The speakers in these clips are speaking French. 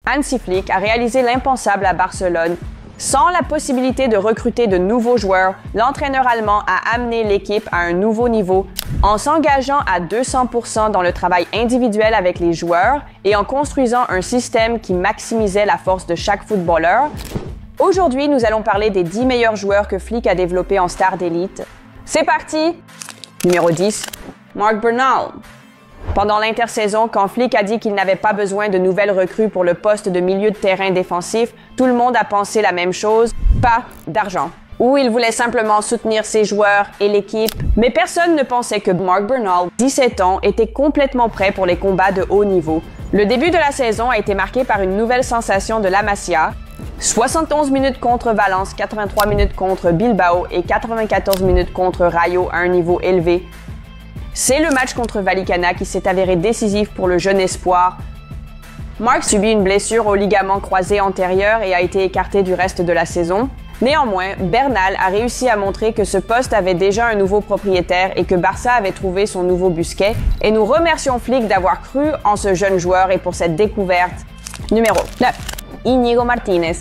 Hansi Flick a réalisé l'impensable à Barcelone. Sans la possibilité de recruter de nouveaux joueurs, l'entraîneur allemand a amené l'équipe à un nouveau niveau en s'engageant à 200% dans le travail individuel avec les joueurs et en construisant un système qui maximisait la force de chaque footballeur. Aujourd'hui, nous allons parler des 10 meilleurs joueurs que Flick a développés en star d'élite. C'est parti! Numéro 10, Marc Bernal. Pendant l'intersaison, quand Flick a dit qu'il n'avait pas besoin de nouvelles recrues pour le poste de milieu de terrain défensif, tout le monde a pensé la même chose, pas d'argent. Ou il voulait simplement soutenir ses joueurs et l'équipe, mais personne ne pensait que Marc Bernal, 17 ans, était complètement prêt pour les combats de haut niveau. Le début de la saison a été marqué par une nouvelle sensation de la Masia, 71 minutes contre Valence, 83 minutes contre Bilbao et 94 minutes contre Rayo à un niveau élevé. C'est le match contre Vallecana qui s'est avéré décisif pour le jeune espoir. Marc subit une blessure au ligament croisé antérieur et a été écarté du reste de la saison. Néanmoins, Bernal a réussi à montrer que ce poste avait déjà un nouveau propriétaire et que Barça avait trouvé son nouveau Busquets. Et nous remercions Flick d'avoir cru en ce jeune joueur et pour cette découverte. Numéro 9. Íñigo Martínez.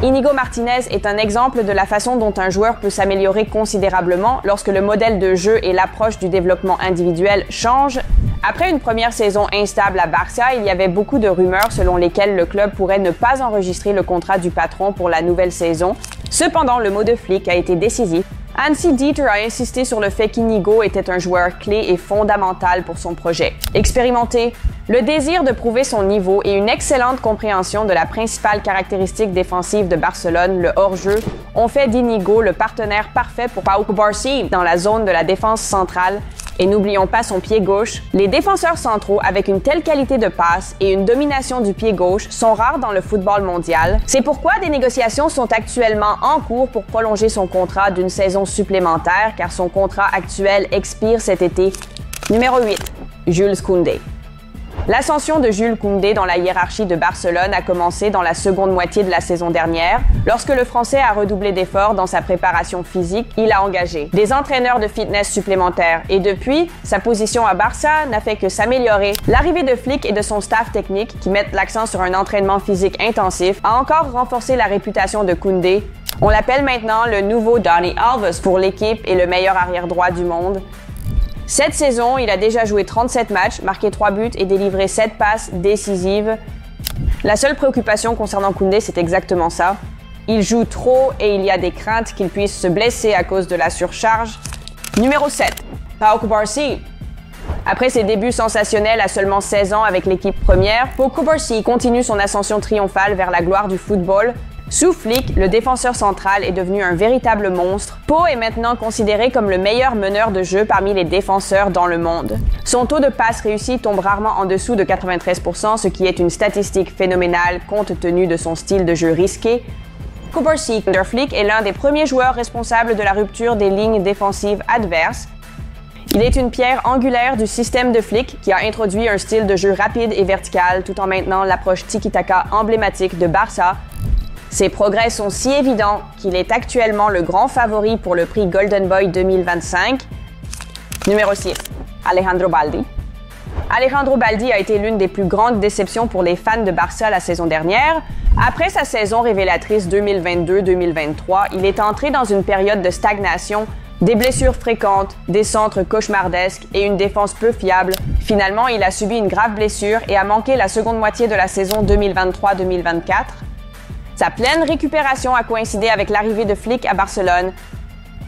Íñigo Martínez est un exemple de la façon dont un joueur peut s'améliorer considérablement lorsque le modèle de jeu et l'approche du développement individuel changent. Après une première saison instable à Barça, il y avait beaucoup de rumeurs selon lesquelles le club pourrait ne pas enregistrer le contrat du patron pour la nouvelle saison. Cependant, le mot de Flick a été décisif. Hansi Dieter a insisté sur le fait qu'Íñigo était un joueur clé et fondamental pour son projet. Expérimenté, le désir de prouver son niveau et une excellente compréhension de la principale caractéristique défensive de Barcelone, le hors-jeu, ont fait d'Íñigo le partenaire parfait pour Pau Cubarsí dans la zone de la défense centrale. Et n'oublions pas son pied gauche. Les défenseurs centraux avec une telle qualité de passe et une domination du pied gauche sont rares dans le football mondial. C'est pourquoi des négociations sont actuellement en cours pour prolonger son contrat d'une saison supplémentaire car son contrat actuel expire cet été. Numéro 8. Jules Koundé. L'ascension de Jules Koundé dans la hiérarchie de Barcelone a commencé dans la seconde moitié de la saison dernière. Lorsque le Français a redoublé d'efforts dans sa préparation physique, il a engagé des entraîneurs de fitness supplémentaires et depuis, sa position à Barça n'a fait que s'améliorer. L'arrivée de Flick et de son staff technique qui mettent l'accent sur un entraînement physique intensif a encore renforcé la réputation de Koundé. On l'appelle maintenant le nouveau Dani Alves pour l'équipe et le meilleur arrière-droit du monde. Cette saison, il a déjà joué 37 matchs, marqué 3 buts et délivré 7 passes décisives. La seule préoccupation concernant Koundé, c'est exactement ça. Il joue trop et il y a des craintes qu'il puisse se blesser à cause de la surcharge. Numéro 7. Pau Cubarsí. Après ses débuts sensationnels à seulement 16 ans avec l'équipe première, Pau Cubarsí continue son ascension triomphale vers la gloire du football. Sous Flick, le défenseur central est devenu un véritable monstre. Pau est maintenant considéré comme le meilleur meneur de jeu parmi les défenseurs dans le monde. Son taux de passe réussi tombe rarement en dessous de 93%, ce qui est une statistique phénoménale compte tenu de son style de jeu risqué. Cubarsí, under Flick, est l'un des premiers joueurs responsables de la rupture des lignes défensives adverses. Il est une pierre angulaire du système de Flick qui a introduit un style de jeu rapide et vertical tout en maintenant l'approche tiki-taka emblématique de Barça. Ses progrès sont si évidents qu'il est actuellement le grand favori pour le prix Golden Boy 2025. Numéro 6. Alejandro Baldi. Alejandro Baldi a été l'une des plus grandes déceptions pour les fans de Barça la saison dernière. Après sa saison révélatrice 2022-2023, il est entré dans une période de stagnation, des blessures fréquentes, des centres cauchemardesques et une défense peu fiable. Finalement, il a subi une grave blessure et a manqué la seconde moitié de la saison 2023-2024. Sa pleine récupération a coïncidé avec l'arrivée de Flick à Barcelone.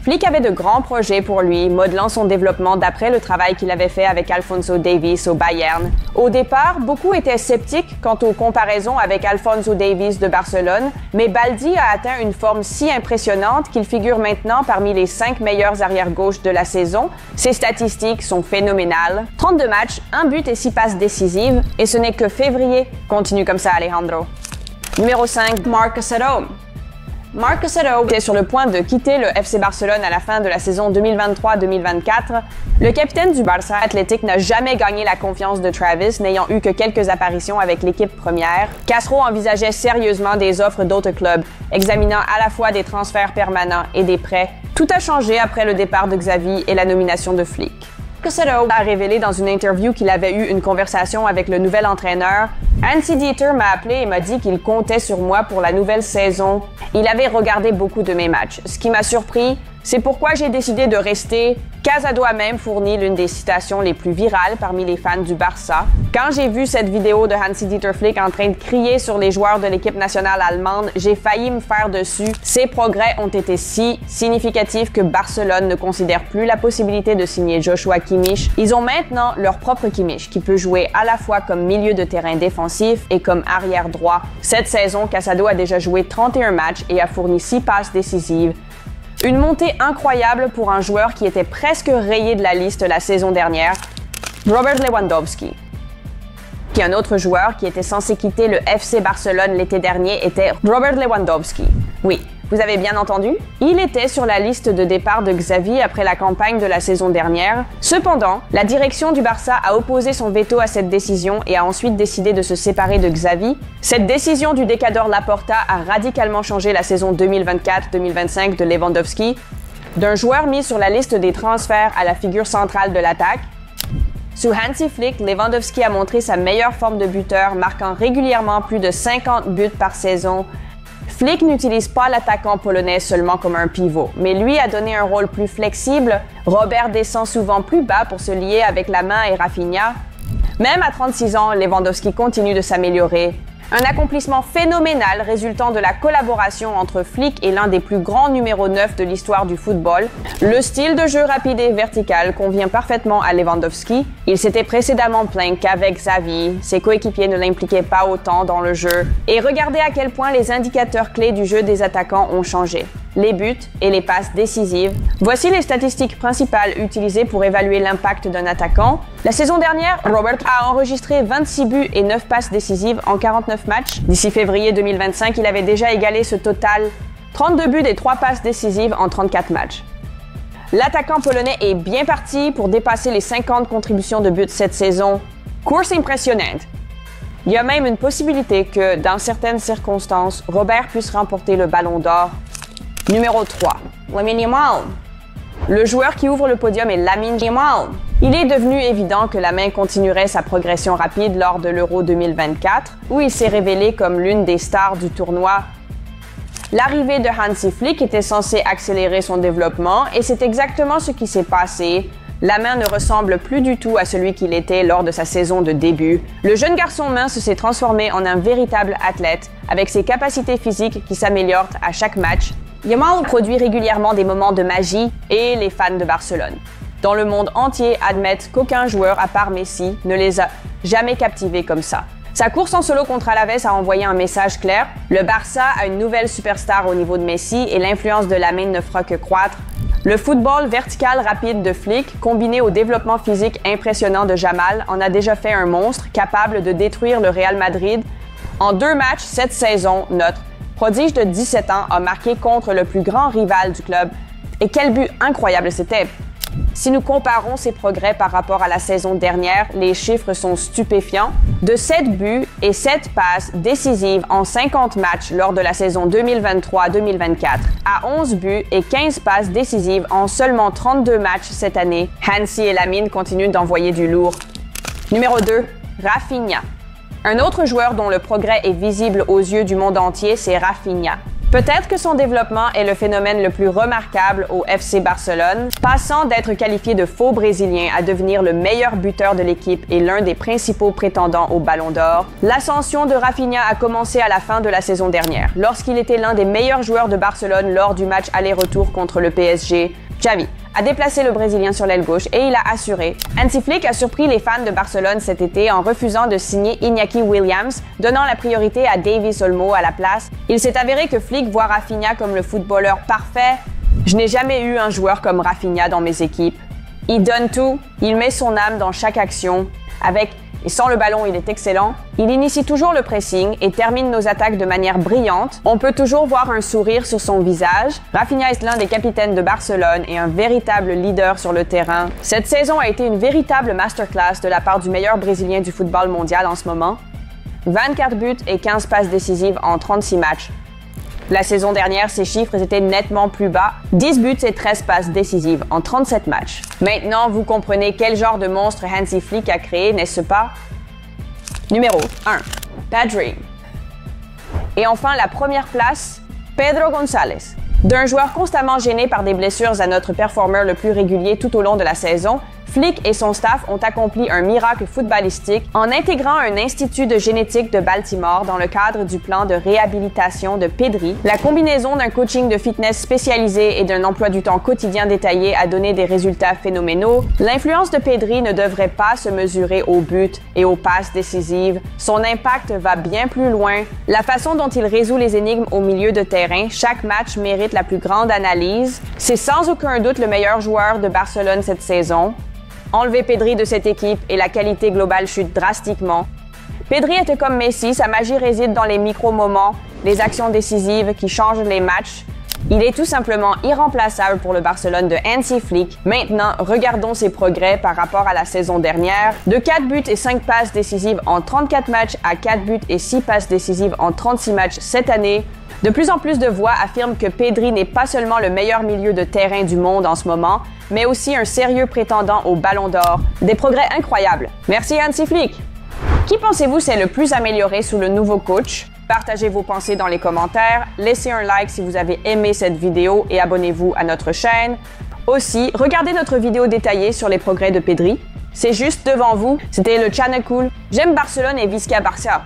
Flick avait de grands projets pour lui, modelant son développement d'après le travail qu'il avait fait avec Alphonso Davies au Bayern. Au départ, beaucoup étaient sceptiques quant aux comparaisons avec Alphonso Davies de Barcelone, mais Baldi a atteint une forme si impressionnante qu'il figure maintenant parmi les 5 meilleurs arrière-gauche de la saison. Ses statistiques sont phénoménales. 32 matchs, 1 but et 6 passes décisives, et ce n'est que février. Continue comme ça, Alejandro. Numéro 5, Marc Casado. Marc Casado était sur le point de quitter le FC Barcelone à la fin de la saison 2023-2024. Le capitaine du Barça Athletic n'a jamais gagné la confiance de Travis, n'ayant eu que quelques apparitions avec l'équipe première. Castro envisageait sérieusement des offres d'autres clubs, examinant à la fois des transferts permanents et des prêts. Tout a changé après le départ de Xavi et la nomination de Flick. Casado a révélé dans une interview qu'il avait eu une conversation avec le nouvel entraîneur. Andy Dieter m'a appelé et m'a dit qu'il comptait sur moi pour la nouvelle saison. Il avait regardé beaucoup de mes matchs. Ce qui m'a surpris, c'est pourquoi j'ai décidé de rester. Casado a même fourni l'une des citations les plus virales parmi les fans du Barça. Quand j'ai vu cette vidéo de Hansi-Dieter Flick en train de crier sur les joueurs de l'équipe nationale allemande, j'ai failli me faire dessus. Ces progrès ont été si significatifs que Barcelone ne considère plus la possibilité de signer Joshua Kimmich. Ils ont maintenant leur propre Kimmich qui peut jouer à la fois comme milieu de terrain défensif et comme arrière droit. Cette saison, Casado a déjà joué 31 matchs et a fourni 6 passes décisives. Une montée incroyable pour un joueur qui était presque rayé de la liste la saison dernière, Robert Lewandowski. Un autre joueur qui était censé quitter le FC Barcelone l'été dernier était Robert Lewandowski. Oui, vous avez bien entendu, il était sur la liste de départ de Xavi après la campagne de la saison dernière. Cependant, la direction du Barça a opposé son veto à cette décision et a ensuite décidé de se séparer de Xavi. Cette décision du décadeur Laporta a radicalement changé la saison 2024-2025 de Lewandowski, d'un joueur mis sur la liste des transferts à la figure centrale de l'attaque. Sous Hansi Flick, Lewandowski a montré sa meilleure forme de buteur, marquant régulièrement plus de 50 buts par saison. Flick n'utilise pas l'attaquant polonais seulement comme un pivot, mais lui a donné un rôle plus flexible. Robert descend souvent plus bas pour se lier avec la main et Rafinha. Même à 36 ans, Lewandowski continue de s'améliorer. Un accomplissement phénoménal résultant de la collaboration entre Flick et l'un des plus grands numéros 9 de l'histoire du football. Le style de jeu rapide et vertical convient parfaitement à Lewandowski. Il s'était précédemment plaint qu'avec Xavi, ses coéquipiers ne l'impliquaient pas autant dans le jeu. Et regardez à quel point les indicateurs clés du jeu des attaquants ont changé. Les buts et les passes décisives. Voici les statistiques principales utilisées pour évaluer l'impact d'un attaquant. La saison dernière, Robert a enregistré 26 buts et 9 passes décisives en 49 matchs. D'ici février 2025, il avait déjà égalé ce total, 32 buts et 3 passes décisives en 34 matchs. L'attaquant polonais est bien parti pour dépasser les 50 contributions de buts cette saison. Course impressionnante. Il y a même une possibilité que, dans certaines circonstances, Robert puisse remporter le Ballon d'Or. Numéro 3. Lamine Yamal. Le joueur qui ouvre le podium est Lamine Yamal. Il est devenu évident que la main continuerait sa progression rapide lors de l'Euro 2024, où il s'est révélé comme l'une des stars du tournoi. L'arrivée de Hansi Flick était censée accélérer son développement et c'est exactement ce qui s'est passé. La main ne ressemble plus du tout à celui qu'il était lors de sa saison de début. Le jeune garçon mince s'est transformé en un véritable athlète, avec ses capacités physiques qui s'améliorent à chaque match. Yamal produit régulièrement des moments de magie et les fans de Barcelone, dans le monde entier, admettent qu'aucun joueur à part Messi ne les a jamais captivés comme ça. Sa course en solo contre Alaves a envoyé un message clair. Le Barça a une nouvelle superstar au niveau de Messi et l'influence de Lamine ne fera que croître. Le football vertical rapide de Flick, combiné au développement physique impressionnant de Yamal, en a déjà fait un monstre capable de détruire le Real Madrid. En 2 matchs cette saison, notre prodige de 17 ans a marqué contre le plus grand rival du club. Et quel but incroyable c'était! Si nous comparons ses progrès par rapport à la saison dernière, les chiffres sont stupéfiants. De 7 buts et 7 passes décisives en 50 matchs lors de la saison 2023-2024 à 11 buts et 15 passes décisives en seulement 32 matchs cette année, Hansi et Lamine continuent d'envoyer du lourd. Numéro 2, Rafinha. Un autre joueur dont le progrès est visible aux yeux du monde entier, c'est Rafinha. Peut-être que son développement est le phénomène le plus remarquable au FC Barcelone, passant d'être qualifié de faux brésilien à devenir le meilleur buteur de l'équipe et l'un des principaux prétendants au Ballon d'Or. L'ascension de Rafinha a commencé à la fin de la saison dernière, lorsqu'il était l'un des meilleurs joueurs de Barcelone lors du match aller-retour contre le PSG. Xavi a déplacé le Brésilien sur l'aile gauche et il a assuré. Hansi Flick a surpris les fans de Barcelone cet été en refusant de signer Iñaki Williams, donnant la priorité à Davis Olmo à la place. Il s'est avéré que Flick voit Rafinha comme le footballeur parfait. Je n'ai jamais eu un joueur comme Rafinha dans mes équipes. Il donne tout, il met son âme dans chaque action. Avec et sans le ballon, il est excellent. Il initie toujours le pressing et termine nos attaques de manière brillante. On peut toujours voir un sourire sur son visage. Rafinha est l'un des capitaines de Barcelone et un véritable leader sur le terrain. Cette saison a été une véritable masterclass de la part du meilleur Brésilien du football mondial en ce moment. 24 buts et 15 passes décisives en 36 matchs. La saison dernière, ses chiffres étaient nettement plus bas, 10 buts et 13 passes décisives en 37 matchs. Maintenant, vous comprenez quel genre de monstre Hansi Flick a créé, n'est-ce pas? Numéro 1. Pedri. Et enfin, la première place, Pedro González. D'un joueur constamment gêné par des blessures à notre performeur le plus régulier tout au long de la saison, Flick et son staff ont accompli un miracle footballistique en intégrant un institut de génétique de Baltimore dans le cadre du plan de réhabilitation de Pedri. La combinaison d'un coaching de fitness spécialisé et d'un emploi du temps quotidien détaillé a donné des résultats phénoménaux. L'influence de Pedri ne devrait pas se mesurer aux buts et aux passes décisives. Son impact va bien plus loin. La façon dont il résout les énigmes au milieu de terrain, chaque match mérite la plus grande analyse. C'est sans aucun doute le meilleur joueur de Barcelone cette saison. Enlevez Pedri de cette équipe et la qualité globale chute drastiquement. Pedri était comme Messi, sa magie réside dans les micro-moments, les actions décisives qui changent les matchs. Il est tout simplement irremplaçable pour le Barcelone de Hansi Flick. Maintenant, regardons ses progrès par rapport à la saison dernière. De 4 buts et 5 passes décisives en 34 matchs à 4 buts et 6 passes décisives en 36 matchs cette année. De plus en plus de voix affirment que Pedri n'est pas seulement le meilleur milieu de terrain du monde en ce moment, mais aussi un sérieux prétendant au Ballon d'Or. Des progrès incroyables. Merci Hansi Flick! Qui pensez-vous s'est le plus amélioré sous le nouveau coach? Partagez vos pensées dans les commentaires, laissez un like si vous avez aimé cette vidéo et abonnez-vous à notre chaîne. Aussi, regardez notre vidéo détaillée sur les progrès de Pedri. C'est juste devant vous, c'était le Channel Cool. J'aime Barcelone et Visca Barça.